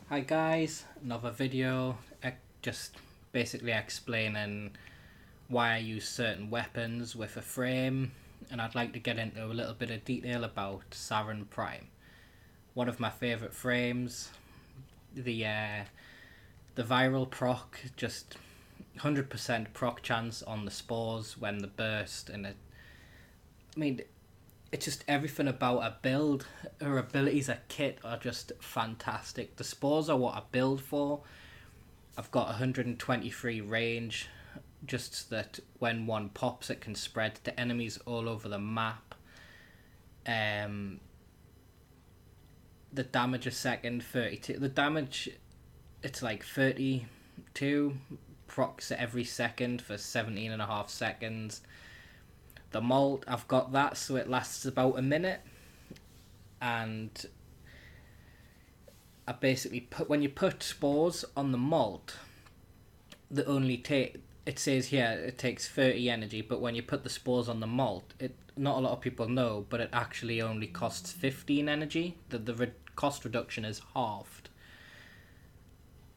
Hi guys, another video just basically explaining why I use certain weapons with a frame, and I'd like to get into a little bit of detail about Saryn Prime. One of my favourite frames, the viral proc, just 100% proc chance on the spores when the burst, and I mean, it's just everything about a build. Her abilities, a kit are just fantastic. The spores are what I build for. I've got 123 range, just so that when one pops, it can spread to enemies all over the map. Um, the damage a second, 32. The damage, it's like 32 procs every second for 17 and a half seconds. The molt, I've got that, so it lasts about a minute. And I basically put, when you put spores on the molt, the only take it says here it takes 30 energy, but when you put the spores on the malt, it not a lot of people know, but it actually only costs 15 energy. The cost reduction is halved,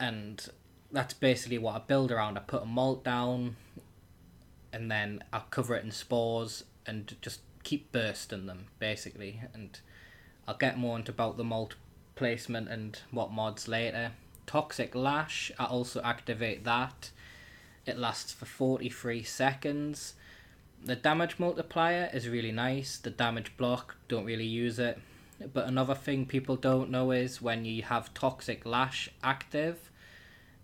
and that's basically what I build around. I put a malt down, and then I'll cover it in spores and just keep bursting them basically. And I'll get more into about the malt placement and what mods later. Toxic Lash, I also activate that. It lasts for 43 seconds. The damage multiplier is really nice. The damage block, don't really use it. But another thing people don't know is when you have Toxic Lash active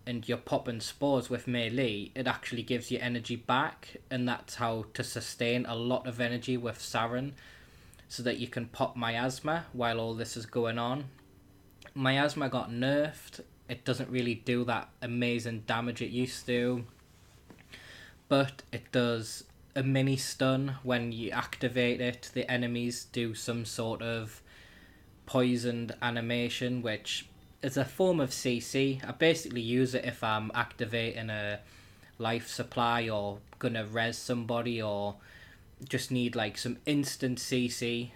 and you're popping spores with melee, it actually gives you energy back, and that's how to sustain a lot of energy with Saryn, so that you can pop Miasma while all this is going on. Miasma got nerfed. It doesn't really do that amazing damage it used to, but it does a mini stun when you activate it. The enemies do some sort of poisoned animation, which is a form of CC. I basically use it if I'm activating a life supply or gonna res somebody, or just need like some instant CC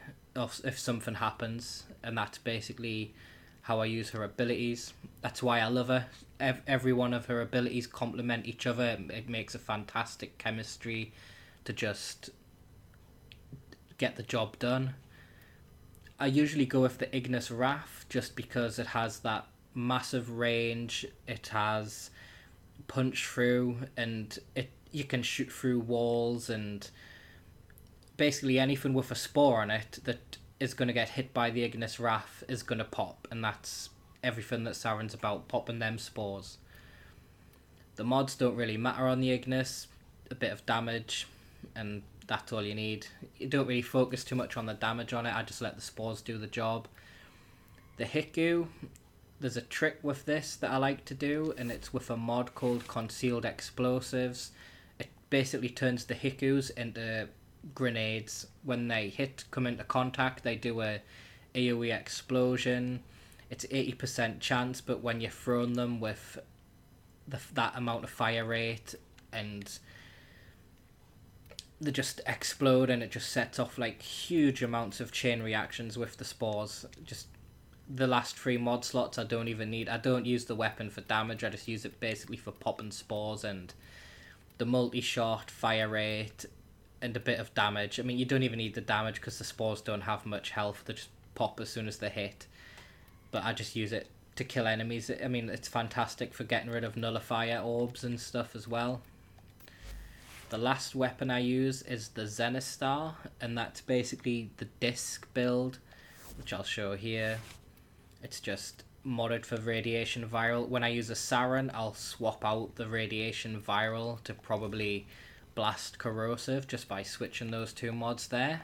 if something happens, and that's basically how I use her abilities. That's why I love her. Every one of her abilities complement each other. It makes a fantastic chemistry to just get the job done. I usually go with the Ignis Wrath just because it has that massive range. It has punch through, and you can shoot through walls, and basically anything with a spore on it that is going to get hit by the Ignis Wrath is going to pop, and that's everything that Saryn's about, popping them spores. The mods don't really matter on the Ignis. A bit of damage, and that's all you need. You don't really focus too much on the damage on it. I just let the spores do the job. The Hiku, there's a trick with this that I like to do, and it's with a mod called Concealed Explosives. It basically turns the Hikus into grenades. When they come into contact, they do a AoE explosion. It's 80% chance, but when you're throwing them with that amount of fire rate, and they just explode, and it just sets off like huge amounts of chain reactions with the spores. Just the last 3 mod slots I don't even need. I don't use the weapon for damage, I just use it basically for popping spores and the multi-shot fire rate and a bit of damage. I mean, you don't even need the damage because the spores don't have much health. They just pop as soon as they hit. But I just use it to kill enemies. I mean, it's fantastic for getting rid of nullifier orbs and stuff as well. The last weapon I use is the Zenistar, and that's basically the disc build, which I'll show here. It's just modded for radiation viral. When I use a Saryn, I'll swap out the radiation viral to probably blast corrosive just by switching those 2 mods there,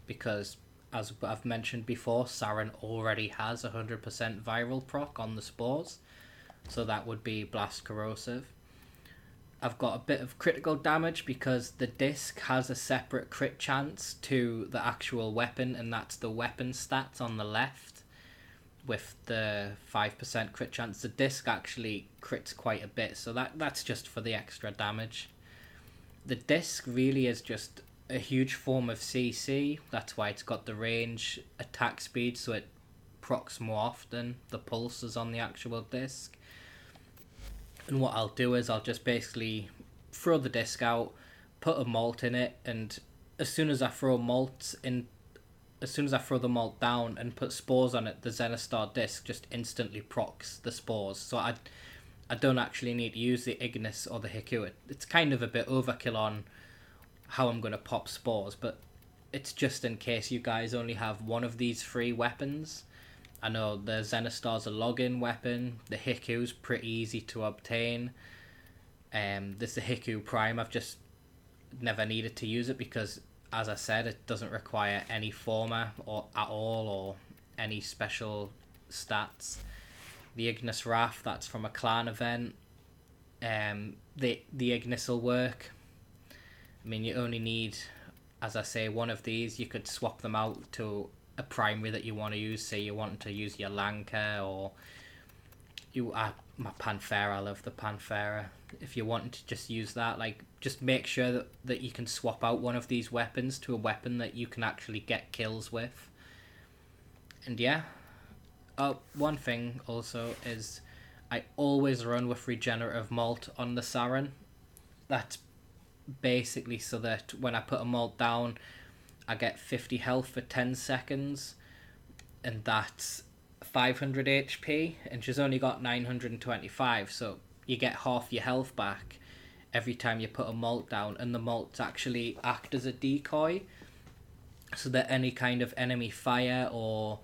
because as I've mentioned before, Saryn already has 100% viral proc on the spores, so that would be blast corrosive. I've got a bit of critical damage because the disc has a separate crit chance to the actual weapon, and that's the weapon stats on the left with the 5% crit chance. The disc actually crits quite a bit, so that's just for the extra damage. The disc really is just a huge form of CC. That's why it's got the range, attack speed, so it procs more often, the pulses on the actual disc. And what I'll do is I'll just basically throw the disc out, put a malt in it, and as soon as I throw the malt down and put spores on it, the Zenistar disc just instantly procs the spores. So I don't actually need to use the Ignis or the Hiku. It's kind of a bit overkill on how I'm going to pop spores, but it's just in case you guys only have one of these 3 weapons. I know the Zenistar's a login weapon, the Hiku's pretty easy to obtain. There's the Hiku Prime, I've just never needed to use it because, as I said, it doesn't require any former or at all or any special stats. The Ignis Wrath, that's from a clan event. The Ignis will work. I mean, you only need, as I say, one of these. You could swap them out to a primary that you want to use. Say you want to use your Lanka or my Panthera. I love the Panthera. If you want to just use that, like, just make sure that you can swap out one of these weapons to a weapon that you can actually get kills with. And yeah, one thing also is I always run with regenerative malt on the Saryn. That's basically so that when I put a malt down, I get 50 health for 10 seconds, and that's 500 HP, and she's only got 925, so you get half your health back every time you put a malt down, and the malts actually act as a decoy, so that any kind of enemy fire, or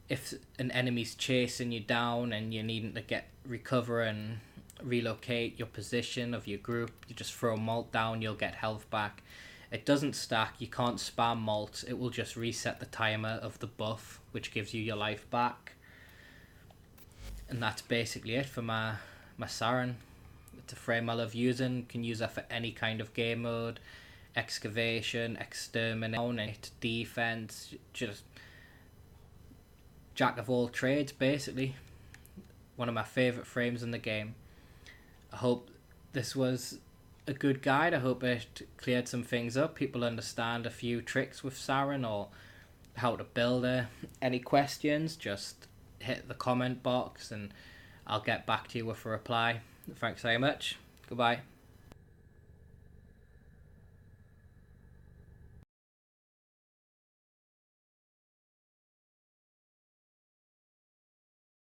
if an enemy's chasing you down and you're needing to recover and relocate your position of your group, you just throw a malt down, you'll get health back. It doesn't stack, you can't spam malts, it will just reset the timer of the buff, which gives you your life back. And that's basically it for my Saryn. It's a frame I love using, can use that for any kind of game mode, excavation, exterminate, defense, just jack of all trades basically. One of my favourite frames in the game. I hope this was a good guide. I hope it cleared some things up. People understand a few tricks with Saryn or how to build her. Any questions, just hit the comment box and I'll get back to you with a reply. Thanks very much. Goodbye.